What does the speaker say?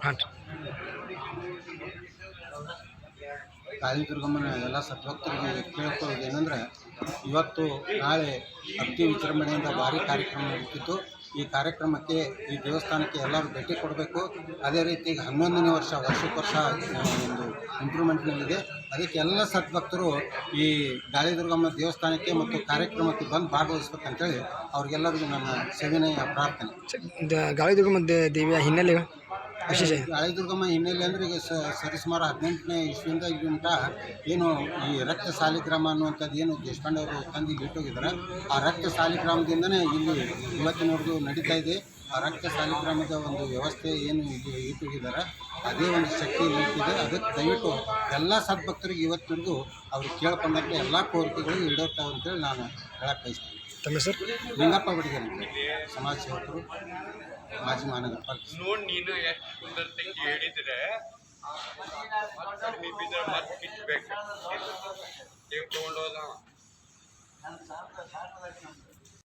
ಹಾಂ ಕಾಳಿದುರ್ಗಮ್ಮನ ಎಲ್ಲ ಸದ್ಭಕ್ತರಿಗೆ ಕೇಳ್ಕೊಳ್ಳೋದು ಏನಂದ್ರೆ ಇವತ್ತು ನಾಳೆ ಅಗ್ದಿ ವಿಜೃಂಭಣೆಯಿಂದ ಭಾರಿ ಕಾರ್ಯಕ್ರಮ ನಡೀತಿತ್ತು. ಈ ಕಾರ್ಯಕ್ರಮಕ್ಕೆ ಈ ದೇವಸ್ಥಾನಕ್ಕೆ ಎಲ್ಲರೂ ಭೇಟಿ ಕೊಡಬೇಕು. ಅದೇ ರೀತಿ ಈಗ 11ನೇ ವರ್ಷಕ್ಕೊರ್ಷ ಒಂದು ಇಂಪ್ರೂವ್ಮೆಂಟ್ನಲ್ಲಿದೆ. ಅದಕ್ಕೆ ಎಲ್ಲ ಸದ್ಭಕ್ತರು ಈ ಗಾಳಿದುರ್ಗಮ್ಮ ದೇವಸ್ಥಾನಕ್ಕೆ ಮತ್ತು ಕಾರ್ಯಕ್ರಮಕ್ಕೆ ಬಂದು ಭಾಗವಹಿಸ್ಬೇಕಂತೇಳಿ ಅವ್ರಿಗೆಲ್ಲರಿಗೂ ನನ್ನ ಸವಿನಯ ಪ್ರಾರ್ಥನೆ. ಗಾಳಿದುರ್ಗಮ್ಮ ದೇವಿಯ ಹಿನ್ನೆಲೆ ವಿಶೇಷ ಗಾಳಿದುರ್ಗಮ್ಮ ಹಿನ್ನೆಲೆ ಅಂದರೆ ಈಗ ಸರಿಸುಮಾರು 18ನೇ ಇಸ್ವಿಯಿಂದ ಈಗುಂಟ ಏನು ಈ ರಕ್ತ ಸಾಲಿಗ್ರಾಮ ಅನ್ನುವಂಥದ್ದು ಏನು ದೇಶಪಾಂಡೆ ಅವರು ತಂದು ಇಲ್ಲಿ ಇಟ್ಟೋಗಿದ್ದಾರೆ. ಆ ರಕ್ತ ಸಾಲಿಗ್ರಾಮದಿಂದನೇ ಇಲ್ಲಿ ಇವತ್ತಿನವರೆಗೂ ನಡೀತಾ ಇದೆ. ಆ ರಕ್ತ ಸಾಲಿಗ್ರಾಮದ ಒಂದು ವ್ಯವಸ್ಥೆ ಏನು ಇಲ್ಲಿ ಇಟ್ಟೋಗಿದ್ದಾರೆ ಅದೇ ಒಂದು ಶಕ್ತಿ ಇಟ್ಟಿದೆ. ಅದಕ್ಕೆ ದಯವಿಟ್ಟು ಎಲ್ಲ ಸದ್ಭಕ್ತರಿಗೆ ಇವತ್ತಿನವರೆಗೂ ಅವ್ರು ಕೇಳ್ಕೊಂಡಂತೆ ಎಲ್ಲ ಕೋರಿಕೆಗಳು ಈಡೇರ್ತಾವೆ ಅಂತೇಳಿ ನಾನು ಹೇಳಕ್ಕೆ ಬಯಸ್ತೀನಿ. ತಮ್ಮ ಹೆಸರು? ಲಿಂಗಪ್ಪ ಬಡಿಗೇರಿ, ಸಮಾಜ ಸೇವಕರು, ಮಾಜಿ ಮಹಾನಗರ ಪಾಲಿಕೆ. ನೋಡಿ ನೀನು ಎಷ್ಟು ಸುಂದರತೆ ಹೇಳಿದ್ರೆ ಮತ್ತೆ ಕಿಟ್ಬೇಕು. ತಗೊಂಡೋದ